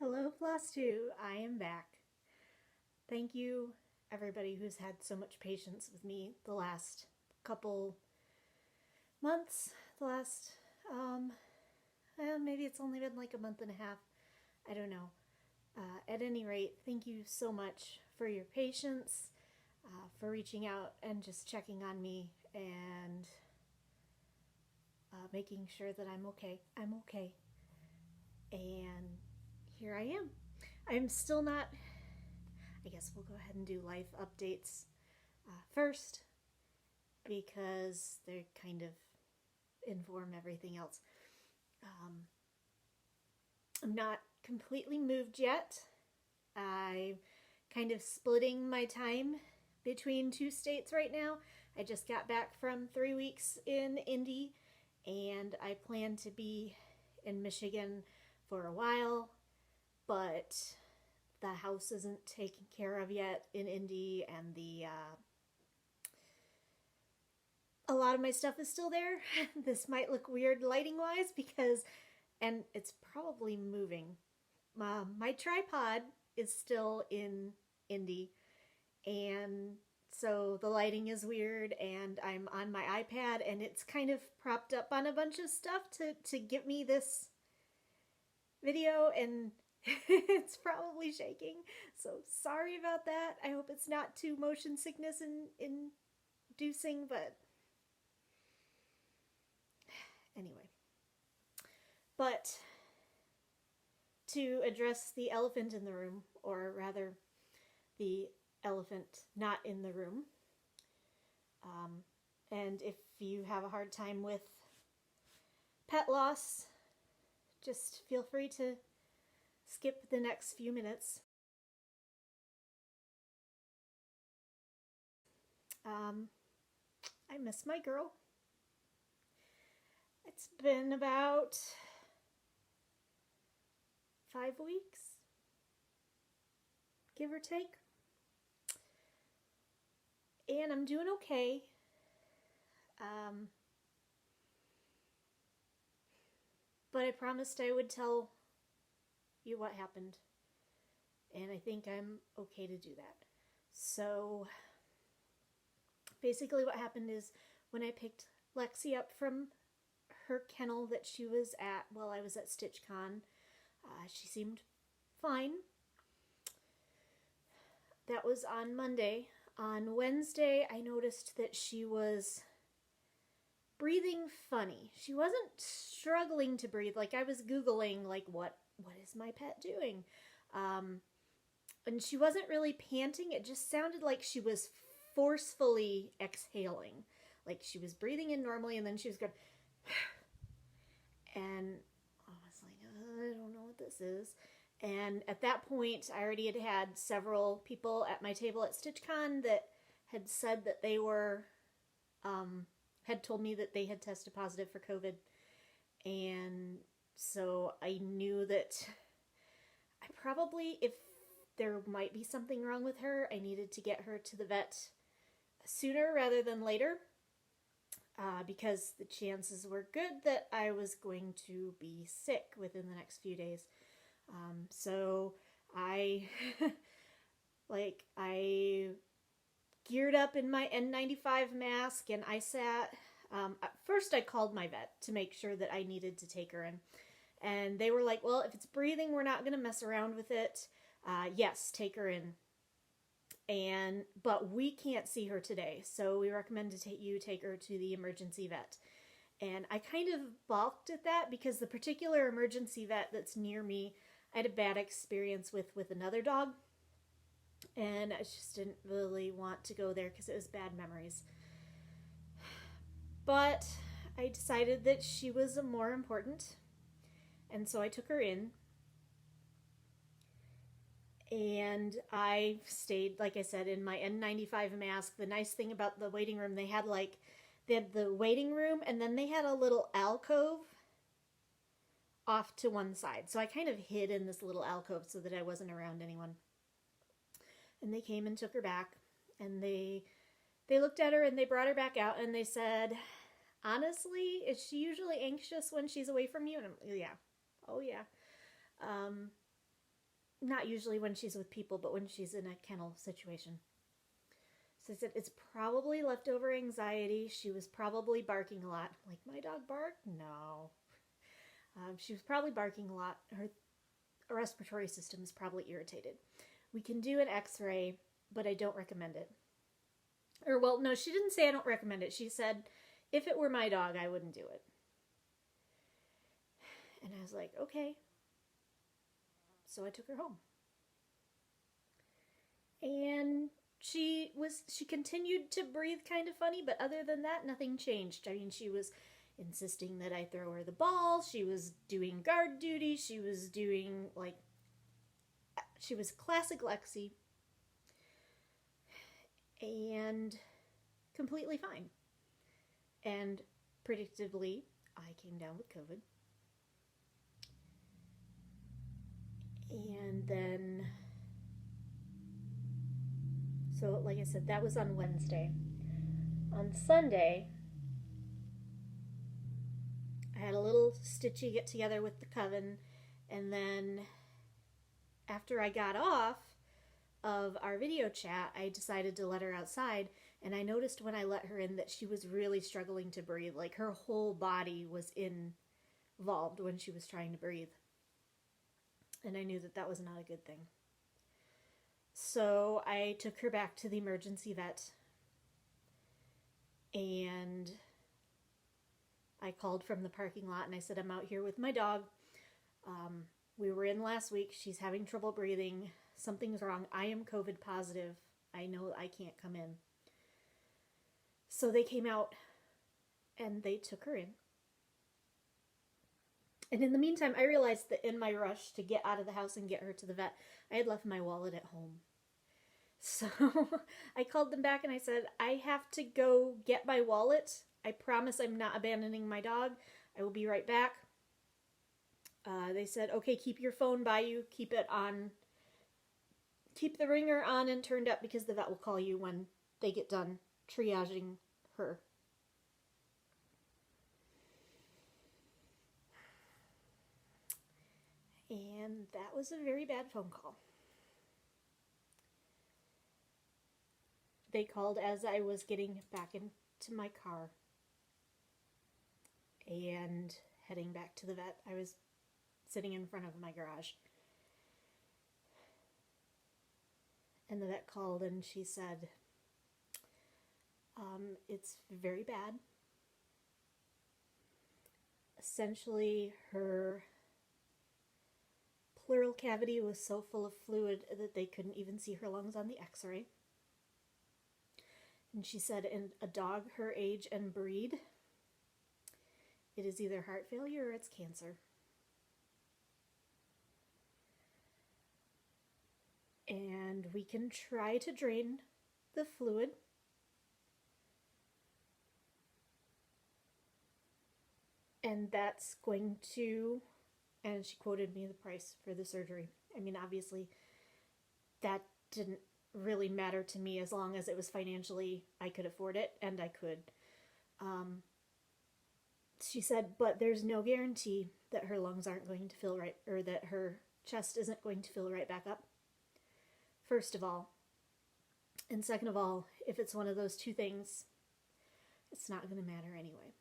Hello, Flosstube. I am back. Thank you, everybody who's had so much patience with me the last couple months. The last, maybe it's only been like a month and a half. I don't know. At any rate, thank you so much for your patience, for reaching out and just checking on me and making sure that I'm okay. I'm okay. And here I am. I'm still not. I guess we'll go ahead and do life updates first because they kind of inform everything else. I'm not completely moved yet. I'm kind of splitting my time between two states right now. I just got back from 3 weeks in Indy, and I plan to be in Michigan for a while, but the house isn't taken care of yet in Indy, and a lot of my stuff is still there. This might look weird lighting wise and it's probably moving. My tripod is still in Indy, and so the lighting is weird, and I'm on my iPad, and it's kind of propped up on a bunch of stuff to give me this video, and it's probably shaking. So sorry about that. I hope it's not too motion sickness inducing, but anyway. But to address the elephant in the room, or rather the elephant not in the room, and if you have a hard time with pet loss, just feel free to skip the next few minutes. I miss my girl. It's been about 5 weeks, give or take. And I'm doing okay. But I promised I would tell you what happened. And I think I'm okay to do that. So basically what happened is when I picked Lexi up from her kennel that she was at while I was at StitchCon, she seemed fine. That was on Monday. On Wednesday, I noticed that she was breathing funny. She wasn't struggling to breathe. Like, I was Googling, like, what is my pet doing? And she wasn't really panting. It just sounded like she was forcefully exhaling. Like, she was breathing in normally, and then she was going, and I was like, I don't know what this is. And at that point, I already had several people at my table at StitchCon that had said that they were, had told me that they had tested positive for COVID. And so I knew that I probably, if there might be something wrong with her, I needed to get her to the vet sooner rather than later. Because the chances were good that I was going to be sick within the next few days. So I I geared up in my N95 mask, and I sat, at first I called my vet to make sure that I needed to take her in. And they were like, well, if it's breathing, we're not going to mess around with it. Yes, take her in. But we can't see her today, so we recommend you take her to the emergency vet. And I kind of balked at that because the particular emergency vet that's near me, I had a bad experience with another dog, and I just didn't really want to go there because it was bad memories. But I decided that she was more important, and so I took her in. And I stayed, like I said, in my N95 mask. The nice thing about the waiting room, they had the waiting room, and then they had a little alcove off to one side. So I kind of hid in this little alcove so that I wasn't around anyone. And they came and took her back, and they looked at her, and they brought her back out, and they said, honestly, is she usually anxious when she's away from you? And I'm, yeah. Oh, yeah. not usually when she's with people, but when she's in a kennel situation. So I said, it's probably leftover anxiety. She was probably barking a lot. Like, my dog barked? No. She was probably barking a lot. Her respiratory system is probably irritated. We can do an x-ray, but I don't recommend it. Or, well, no, she didn't say I don't recommend it. She said, if it were my dog, I wouldn't do it. And I was like, okay. So I took her home. And she continued to breathe kind of funny, but other than that, nothing changed. I mean, she was insisting that I throw her the ball. She was doing guard duty. She was doing, like, she was classic Lexi. And completely fine. And predictably, I came down with COVID. And then, so like I said, that was on Wednesday. On Sunday, I had a little stitchy get together with the coven, and then after I got off of our video chat, I decided to let her outside, and I noticed when I let her in that she was really struggling to breathe. Like, her whole body was involved when she was trying to breathe. And I knew that that was not a good thing. So I took her back to the emergency vet, and I called from the parking lot and I said, I'm out here with my dog. We were in last week. She's having trouble breathing. Something's wrong. I am COVID positive. I know I can't come in. So they came out and they took her in. And in the meantime, I realized that in my rush to get out of the house and get her to the vet, I had left my wallet at home. So I called them back and I said, I have to go get my wallet. I promise I'm not abandoning my dog. I will be right back. They said, okay, keep your phone by you. Keep it on. Keep the ringer on and turned up because the vet will call you when they get done triaging her. And that was a very bad phone call. They called as I was getting back into my car and heading back to the vet. I was sitting in front of my garage. And the vet called and she said, it's very bad. Essentially, her pleural cavity was so full of fluid that they couldn't even see her lungs on the x-ray. And she said, in a dog her age and breed, it is either heart failure or it's cancer. And we can try to drain the fluid. And that's going to, and she quoted me the price for the surgery. I mean, obviously, that didn't really matter to me as long as it was financially, I could afford it, and I could. She said, but there's no guarantee that her lungs aren't going to fill right, or that her chest isn't going to fill right back up. First of all. And second of all, if it's one of those two things, it's not going to matter anyway.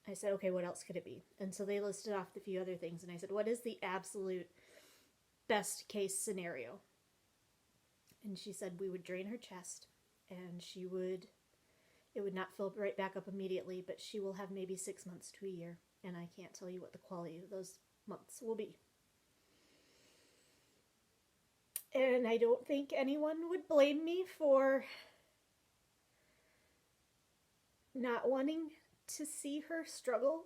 I said, okay, what else could it be? And so they listed off a few other things. And I said, what is the absolute best case scenario? And she said we would drain her chest and it would not fill right back up immediately, but she will have maybe 6 months to a year. And I can't tell you what the quality of those months will be. And I don't think anyone would blame me for not wanting to see her struggle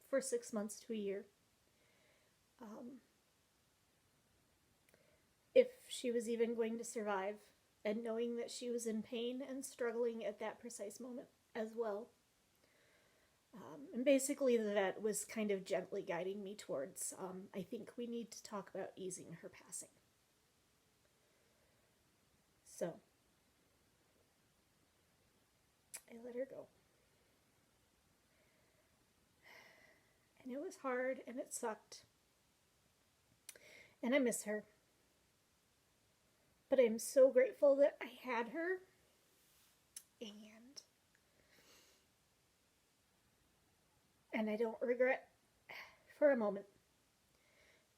for 6 months to a year. If she was even going to survive, and knowing that she was in pain and struggling at that precise moment as well. And basically the vet was kind of gently guiding me towards, I think we need to talk about easing her passing. So, I let her go. It was hard and it sucked. And I miss her. But I'm so grateful that I had her. And I don't regret for a moment.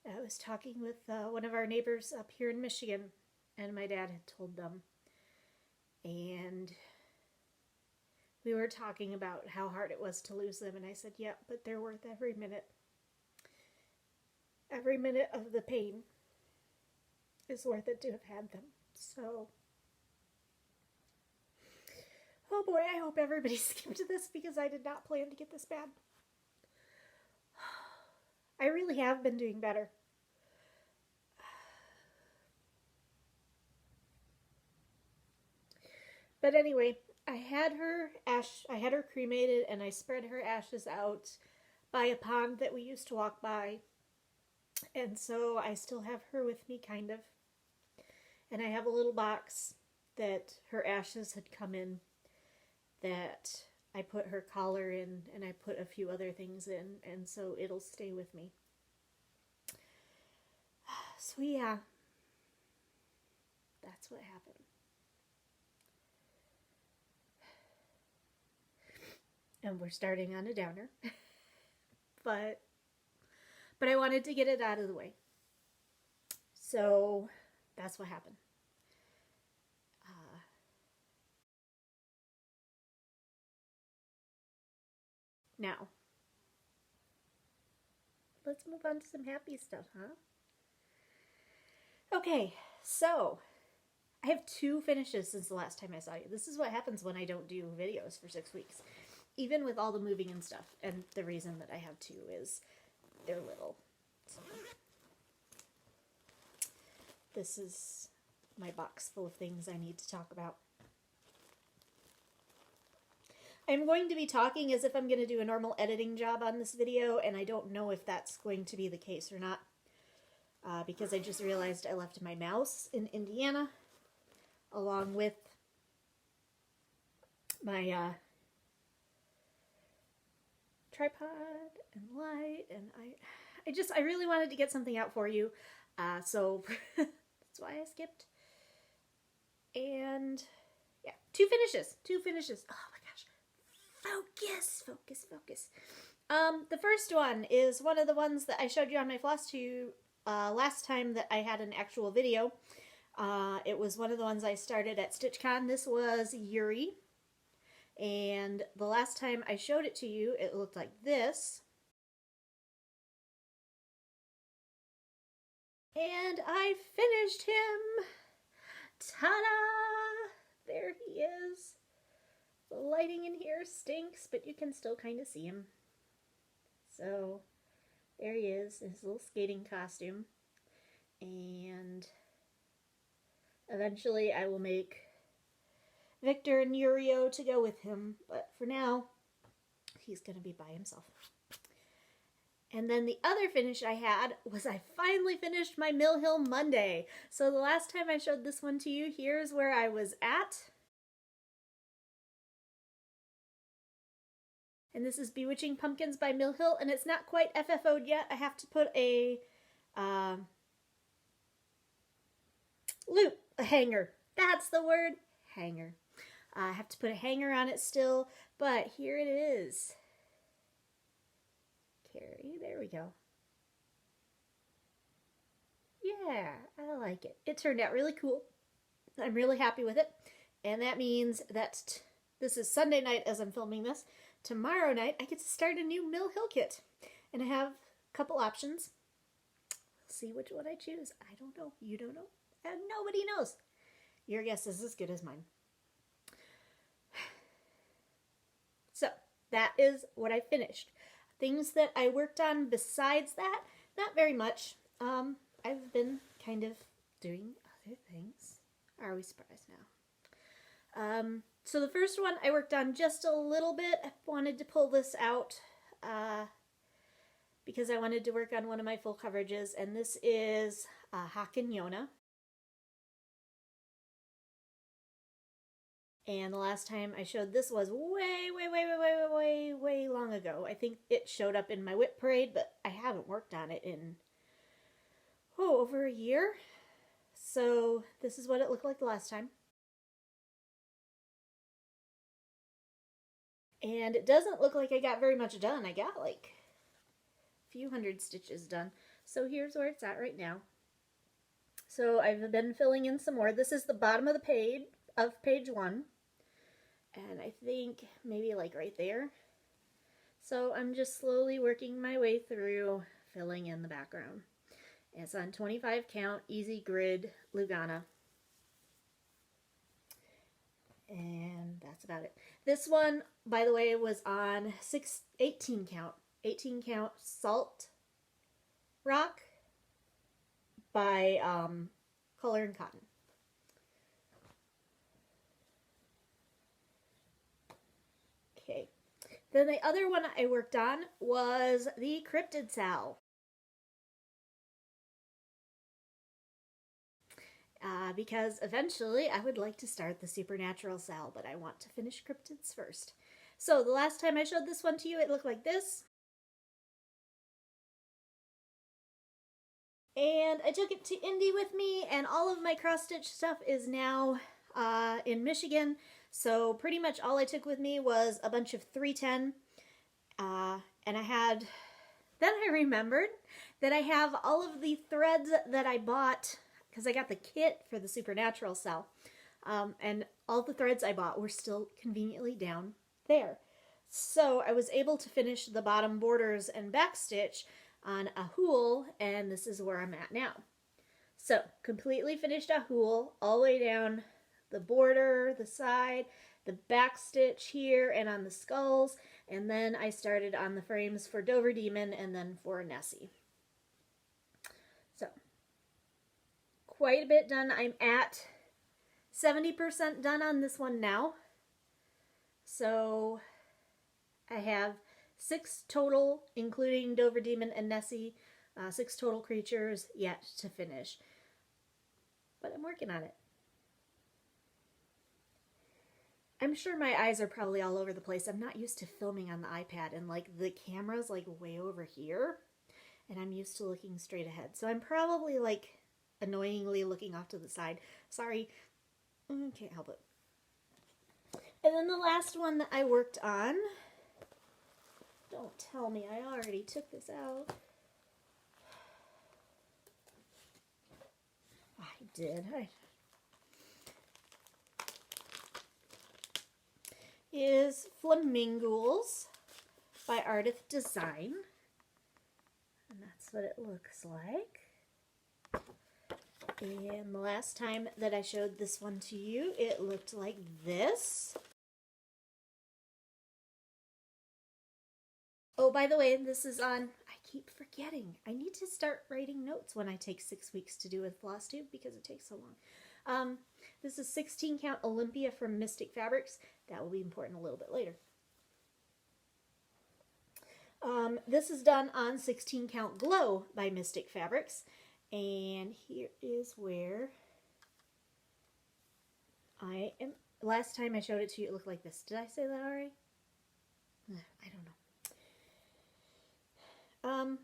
I was talking with one of our neighbors up here in Michigan, and my dad had told them. And we were talking about how hard it was to lose them, and I said, yeah, but they're worth every minute. Every minute of the pain is worth it to have had them. So, oh boy, I hope everybody skipped this because I did not plan to get this bad. I really have been doing better. But anyway, I had her cremated, and I spread her ashes out by a pond that we used to walk by. And so I still have her with me, kind of. And I have a little box that her ashes had come in that I put her collar in, and I put a few other things in, and so it'll stay with me. So yeah, that's what happened. And we're starting on a downer. but I wanted to get it out of the way. So that's what happened. Now, let's move on to some happy stuff, huh? Okay, so I have 2 finishes since the last time I saw you. This is what happens when I don't do videos for 6 weeks. Even with all the moving and stuff. And the reason that I have 2 is they're little. So this is my box full of things I need to talk about. I'm going to be talking as if I'm going to do a normal editing job on this video, and I don't know if that's going to be the case or not. Because I just realized I left my mouse in Indiana, along with my tripod and light, and I really wanted to get something out for you, so that's why I skipped. And yeah, 2 finishes. Oh my gosh. Focus. The first one is one of the ones that I showed you on my Flosstube last time that I had an actual video. It was one of the ones I started at StitchCon. This was Yuri. And the last time I showed it to you, it looked like this. And I finished him! Ta-da! There he is. The lighting in here stinks, but you can still kind of see him. So, there he is in his little skating costume. And eventually I will make Victor and Yurio to go with him. But for now, he's going to be by himself. And then the other finish I had was I finally finished my Mill Hill Monday. So the last time I showed this one to you, here's where I was at. And this is Bewitching Pumpkins by Mill Hill, and it's not quite FFO'd yet. I have to put a hanger. That's the word, hanger. I have to put a hanger on it still, but here it is. Carrie, there we go. Yeah, I like it. It turned out really cool. I'm really happy with it. And that means that this is Sunday night as I'm filming this. Tomorrow night, I get to start a new Mill Hill kit. And I have a couple options. We'll see which one I choose. I don't know. You don't know. And nobody knows. Your guess is as good as mine. So, that is what I finished. Things that I worked on besides that, not very much. I've been kind of doing other things. Are we surprised now? So the first one I worked on just a little bit. I wanted to pull this out because I wanted to work on one of my full coverages, and this is Haken Yona. And the last time I showed this was way long ago. I think it showed up in my whip parade, but I haven't worked on it in, over a year. So this is what it looked like the last time. And it doesn't look like I got very much done. I got like a few hundred stitches done. So here's where it's at right now. So I've been filling in some more. This is the bottom of the page, of page 1. And I think maybe like right there. So I'm just slowly working my way through filling in the background. It's on 25 count, easy grid, Lugana. And that's about it. This one, by the way, was on 18 count. 18 count Salt Rock by Color and Cotton. Okay. Then the other one I worked on was the Cryptid Sal. Because eventually I would like to start the Supernatural Sal, but I want to finish Cryptids first. So the last time I showed this one to you, it looked like this. And I took it to Indy with me, and all of my cross-stitch stuff is now in Michigan. So pretty much all I took with me was a bunch of 310. And then I remembered that I have all of the threads that I bought because I got the kit for the Supernatural Sal. And all the threads I bought were still conveniently down there. So I was able to finish the bottom borders and backstitch on a hool, and this is where I'm at now. So completely finished a hool all the way down the border, the side, the backstitch here, and on the skulls. And then I started on the frames for Dover Demon and then for Nessie. So quite a bit done. I'm at 70% done on this one now. So I have 6 total, including Dover Demon and Nessie, 6 total creatures yet to finish. But I'm working on it. I'm sure my eyes are probably all over the place. I'm not used to filming on the iPad, and like the camera's like way over here, and I'm used to looking straight ahead. So I'm probably like annoyingly looking off to the side. Sorry, can't help it. And then the last one that I worked on, don't tell me I already took this out. I did. Is Flamingos by Artist Design. And that's what it looks like. And the last time that I showed this one to you, it looked like this. Oh, by the way, this is on, I keep forgetting. I need to start writing notes when I take 6 weeks to do with Flosstube because it takes so long. This is 16 count Olympia from Mystic Fabrics. That will be important a little bit later. This is done on 16 count Glow by Mystic Fabrics. And here is where I am. Last time I showed it to you, it looked like this. Did I say that already? I don't know.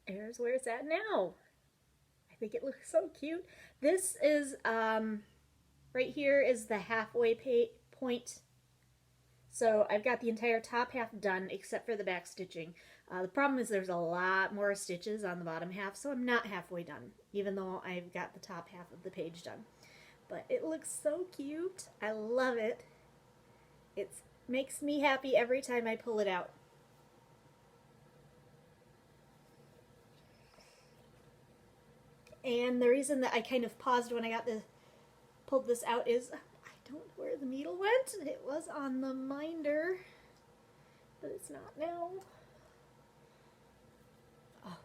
Here's where it's at now. I think it looks so cute. This is, right here is the halfway point. So I've got the entire top half done except for the back stitching. The problem is there's a lot more stitches on the bottom half, so I'm not halfway done, even though I've got the top half of the page done. But it looks so cute. I love it. It makes me happy every time I pull it out. And the reason that I kind of paused when I pulled this out is I don't know where the needle went. It was on the minder, but it's not now. Oh,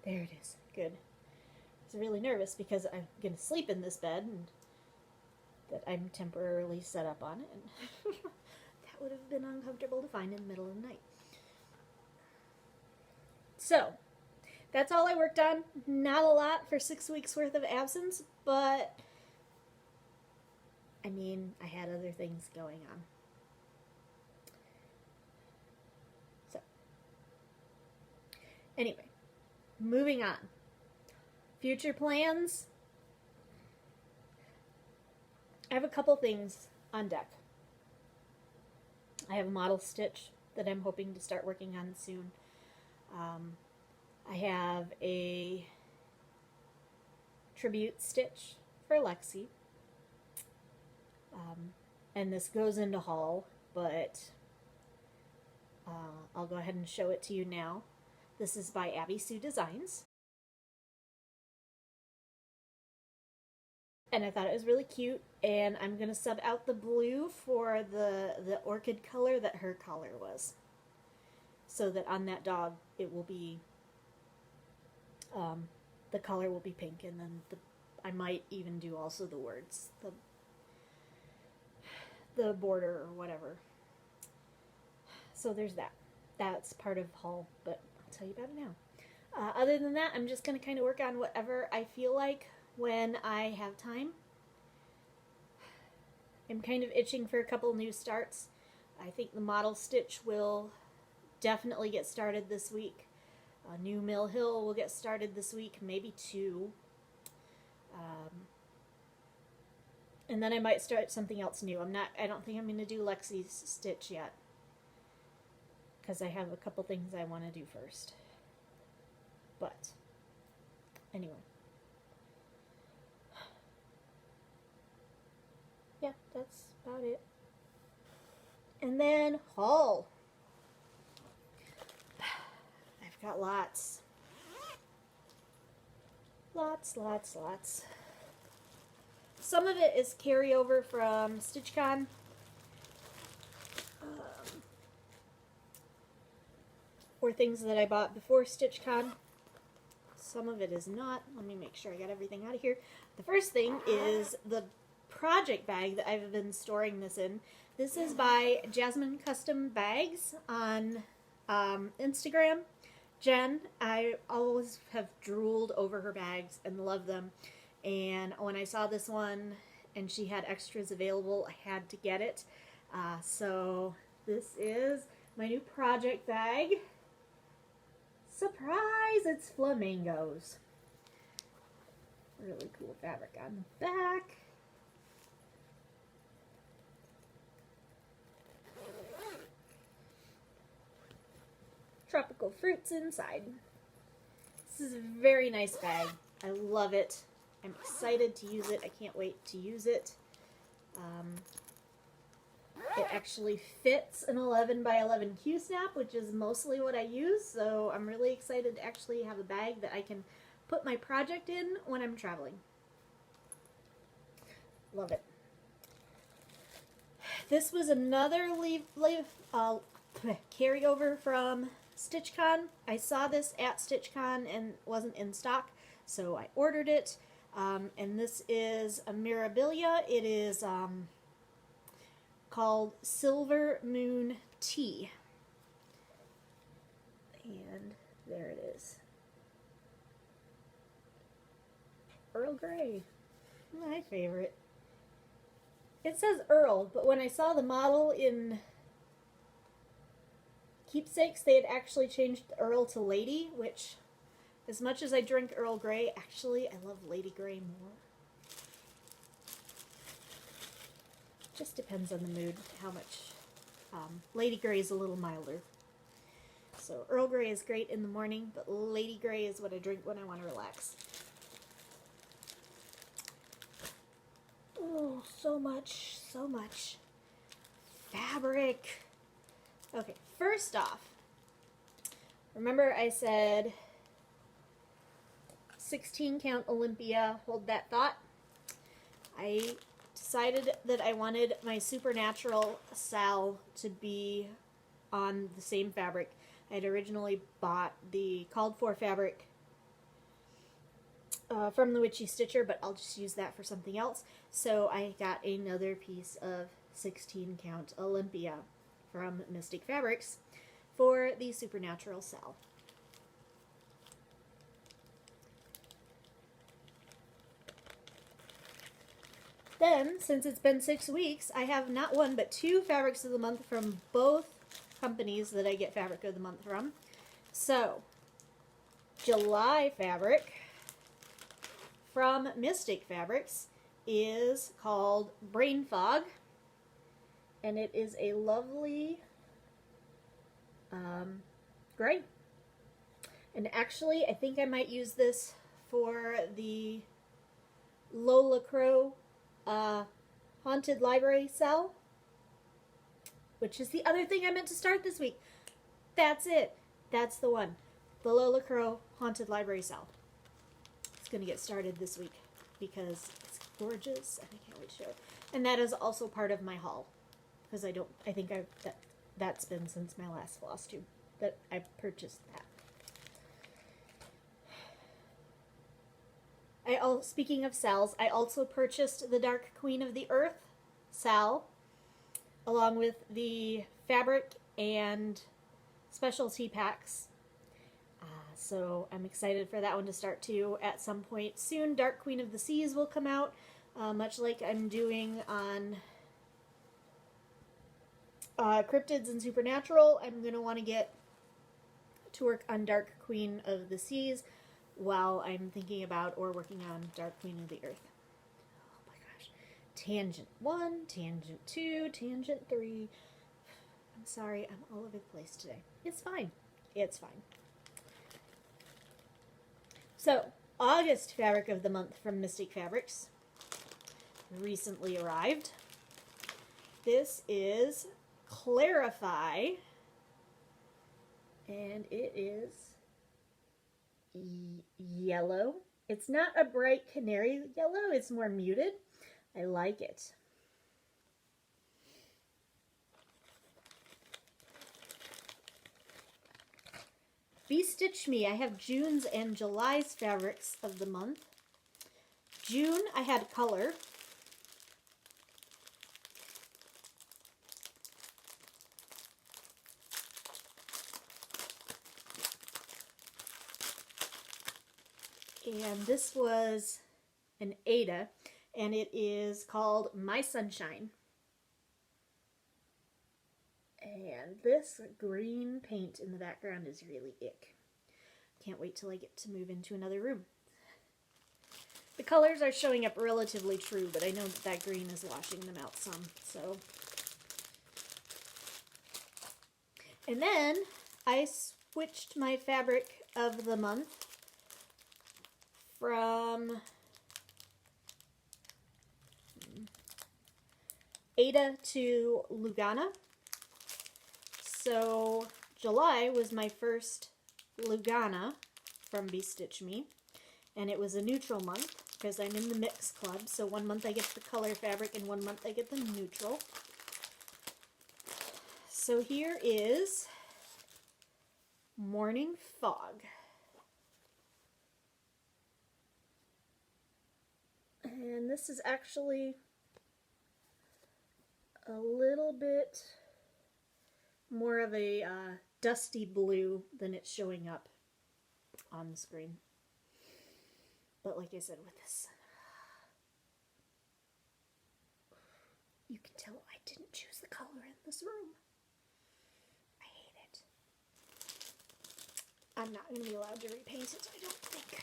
there it is. Good. I was really nervous because I'm going to sleep in this bed and that I'm temporarily set up on it, and that would have been uncomfortable to find in the middle of the night. So, that's all I worked on. Not a lot for 6 weeks worth of absence, but I mean, I had other things going on. Anyway, moving on. Future plans. I have a couple things on deck. I have a model stitch that I'm hoping to start working on soon. I have a tribute stitch for Lexi. And this goes into haul, but I'll go ahead and show it to you now. This is by Abby Sue Designs. And I thought it was really cute, and I'm going to sub out the blue for the orchid color that her collar was. So that on that dog it will be, the color will be pink, and then I might even do also the words, the border or whatever. So there's that. That's part of haul, but I'll tell you about it now. Other than that, I'm just going to kind of work on whatever I feel like when I have time. I'm kind of itching for a couple new starts. I think the model stitch will definitely get started this week. New Mill Hill will get started this week, maybe 2. And then I might start something else new. I don't think I'm going to do Lexi's stitch yet, because I have a couple things I want to do first. But anyway. Yeah, that's about it. And then haul. I've got lots. Lots. Some of it is carryover from StitchCon. Or things that I bought before StitchCon. Some of it is not. Let me make sure I got everything out of here. The first thing is the project bag that I've been storing this in. This is by Jasmine Custom Bags on Instagram. Jen, I always have drooled over her bags and love them. And when I saw this one and she had extras available, I had to get it. So this is my new project bag. Surprise! It's Flamingos. Really cool fabric on the back. Tropical fruits inside. This is a very nice bag. I love it. I'm excited to use it. I can't wait to use it. It actually fits an 11 by 11 Q-snap, which is mostly what I use, so I'm really excited to actually have a bag that I can put my project in when I'm traveling. Love it. This was another carryover from StitchCon. I saw this at StitchCon and wasn't in stock, so I ordered it. And this is a Mirabilia. It is called Silver Moon Tea. And there it is. Earl Grey. My favorite. It says Earl, but when I saw the model in Keepsakes, they had actually changed Earl to Lady, which, as much as I drink Earl Grey, actually I love Lady Grey more. Just depends on the mood, how much. Lady Grey is a little milder. So Earl Grey is great in the morning, but Lady Grey is what I drink when I want to relax. Oh, so much fabric. Okay, first off, remember I said 16 Count Olympia, hold that thought. I decided that I wanted my Supernatural Sal to be on the same fabric. I had originally bought the called for fabric from the Witchy Stitcher, but I'll just use that for something else. So I got another piece of 16 Count Olympia from Mystic Fabrics for the Supernatural Sal. Then, since it's been 6 weeks, I have not one but 2 Fabrics of the Month from both companies that I get Fabric of the Month from. So, July fabric from Mystic Fabrics is called Brain Fog, and it is a lovely gray. And actually, I think I might use this for the Lola Crow Haunted Library cell, which is the other thing I meant to start this week. That's it. That's the one. The Lola Crow Haunted Library cell. It's going to get started this week because it's gorgeous and I can't wait to show it. And that is also part of my haul because I think that's been since my last Flosstube that I purchased that. Speaking of sals, I also purchased the Dark Queen of the Earth sal, along with the fabric and specialty packs. So I'm excited for that one to start too at some point soon. Dark Queen of the Seas will come out, much like I'm doing on Cryptids and Supernatural. I'm going to want to get to work on Dark Queen of the Seas while I'm thinking about or working on Dark Queen of the Earth. Oh my gosh. Tangent 1, Tangent 2, Tangent 3. I'm sorry, I'm all over the place today. It's fine. It's fine. So, August fabric of the month from Mystic Fabrics recently arrived. This is Clarify, and it is yellow. It's not a bright canary yellow, it's more muted. I like it. Stitch Me. I have June's and July's fabrics of the month. June, I had color. And this was an Ada, and it is called My Sunshine. And this green paint in the background is really ick. Can't wait till I get to move into another room. The colors are showing up relatively true, but I know that green is washing them out some, so. And then I switched my fabric of the month from Ada to Lugana. So July was my first Lugana from Stitch Me, and it was a neutral month because I'm in the mix club. So 1 month I get the color fabric and 1 month I get the neutral. So here is Morning Fog. And this is actually a little bit more of a dusty blue than it's showing up on the screen. But like I said, with this, you can tell I didn't choose the color in this room. I hate it. I'm not going to be allowed to repaint it, I don't think.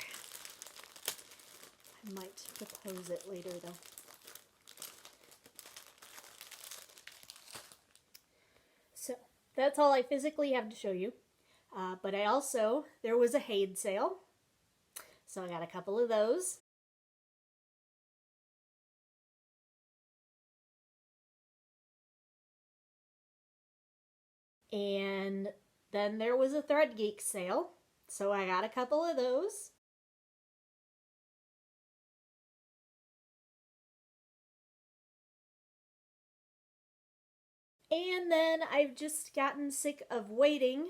I might propose it later, though. So, that's all I physically have to show you. But there was a Haid sale. So I got a couple of those. And then there was a Thread Geek sale. So I got a couple of those. And then I've just gotten sick of waiting.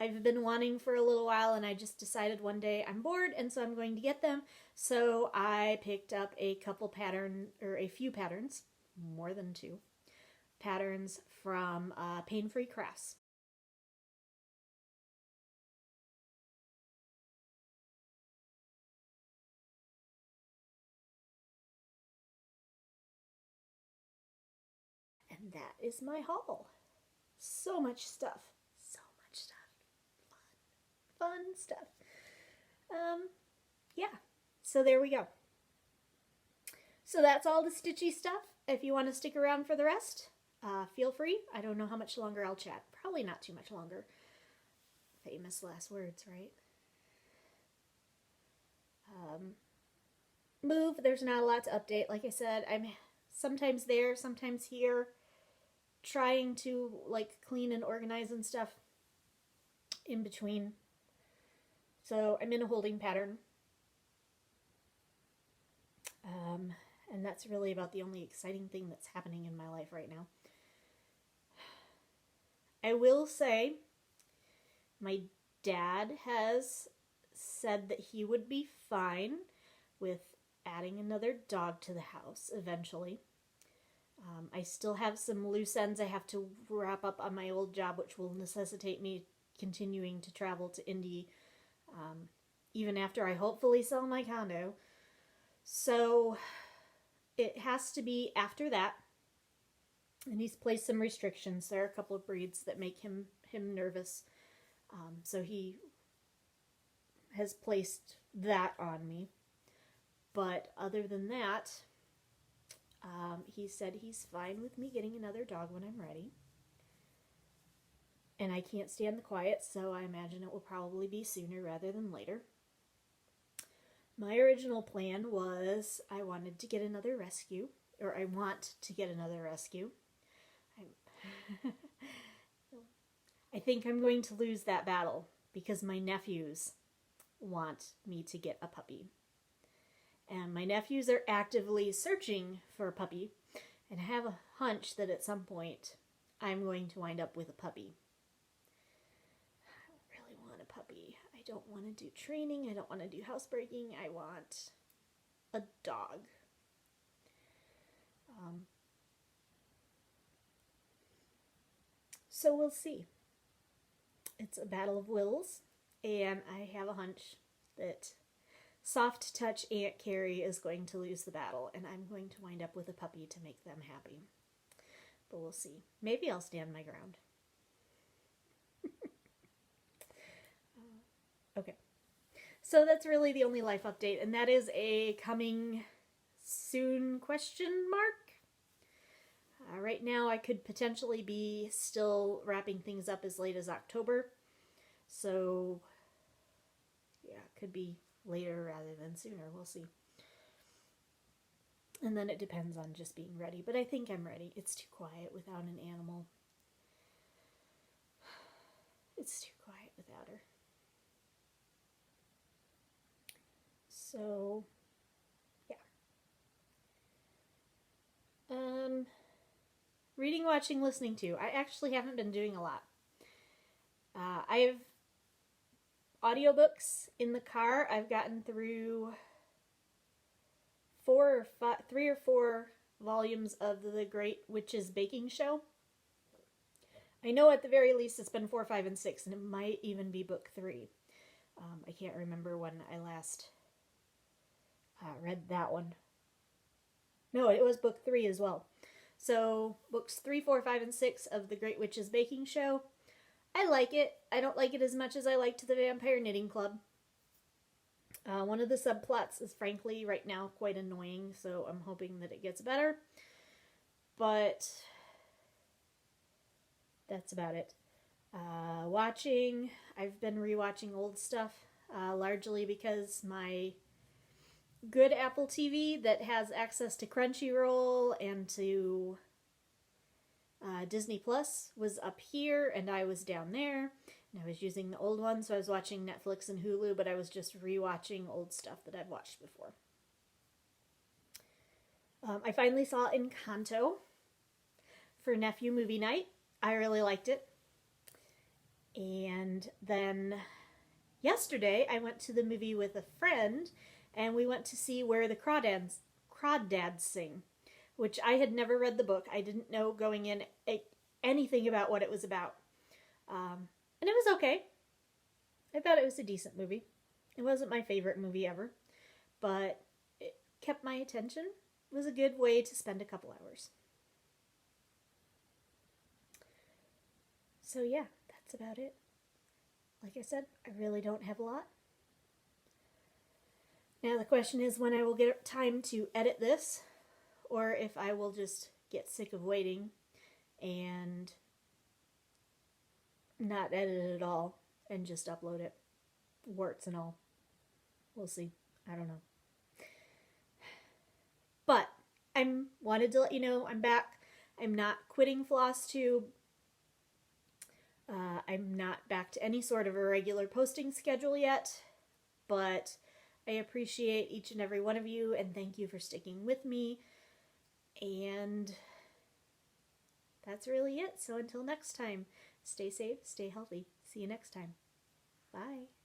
I've been wanting for a little while, and I just decided one day I'm bored, and so I'm going to get them. So I picked up a few patterns, more than 2 patterns from Pain Free Crafts. And that is my haul. So much stuff. So much stuff. Fun stuff. Yeah, so there we go. So that's all the stitchy stuff. If you want to stick around for the rest, feel free. I don't know how much longer I'll chat. Probably not too much longer. Famous last words, right? Move, there's not a lot to update. Like I said, I'm sometimes there, sometimes here, trying to like clean and organize and stuff in between. So I'm in a holding pattern. And that's really about the only exciting thing that's happening in my life right now. I will say, my dad has said that he would be fine with adding another dog to the house eventually. I still have some loose ends I have to wrap up on my old job, which will necessitate me continuing to travel to Indy, even after I hopefully sell my condo. So it has to be after that. And he's placed some restrictions. There are a couple of breeds that make him nervous. So he has placed that on me. But other than that, he said he's fine with me getting another dog when I'm ready. And I can't stand the quiet, so I imagine it will probably be sooner rather than later. My original plan was I wanted to get another rescue, or I want to get another rescue. I think I'm going to lose that battle because my nephews want me to get a puppy. And my nephews are actively searching for a puppy, and I have a hunch that at some point I'm going to wind up with a puppy. I don't really want a puppy. I don't want to do training. I don't want to do housebreaking. I want a dog. So we'll see. It's a battle of wills, and I have a hunch that soft touch Aunt Carrie is going to lose the battle, and I'm going to wind up with a puppy to make them happy. But we'll see. Maybe I'll stand my ground. Okay. So that's really the only life update, and that is a coming soon question mark. Right now I could potentially be still wrapping things up as late as October. So, yeah, it could be later rather than sooner. We'll see. And then it depends on just being ready. But I think I'm ready. It's too quiet without an animal. It's too quiet without her. So, yeah. Reading, watching, listening to. I actually haven't been doing a lot. I have audiobooks in the car. I've gotten through 3 or 4 volumes of The Great Witch's Baking Show. I know at the very least it's been 4, 5, and 6, and it might even be book 3. I can't remember when I last read that one. No, it was book 3 as well. So, books 3, 4, 5, and 6 of The Great Witch's Baking Show. I like it. I don't like it as much as I liked The Vampire Knitting Club. One of the subplots is frankly right now quite annoying, so I'm hoping that it gets better. But that's about it. Watching, I've been rewatching old stuff, largely because my good Apple TV that has access to Crunchyroll and to Disney Plus was up here, and I was down there, and I was using the old one, so I was watching Netflix and Hulu, but I was just rewatching old stuff that I've watched before. I finally saw Encanto for nephew movie night. I really liked it. And then yesterday I went to the movie with a friend, and we went to see Where the Crawdads Sing, which I had never read the book. I didn't know going in anything about what it was about. And it was okay. I thought it was a decent movie. It wasn't my favorite movie ever, but it kept my attention. It was a good way to spend a couple hours. So yeah, that's about it. like I said, I really don't have a lot. Now the question is when I will get time to edit this, or if I will just get sick of waiting and not edit it at all and just upload it, warts and all. We'll see. I don't know. But I wanted to let you know I'm back. I'm not quitting Flosstube. I'm not back to any sort of a regular posting schedule yet, but I appreciate each and every one of you, and thank you for sticking with me. And that's really it. So until next time, stay safe, stay healthy. See you next time. Bye.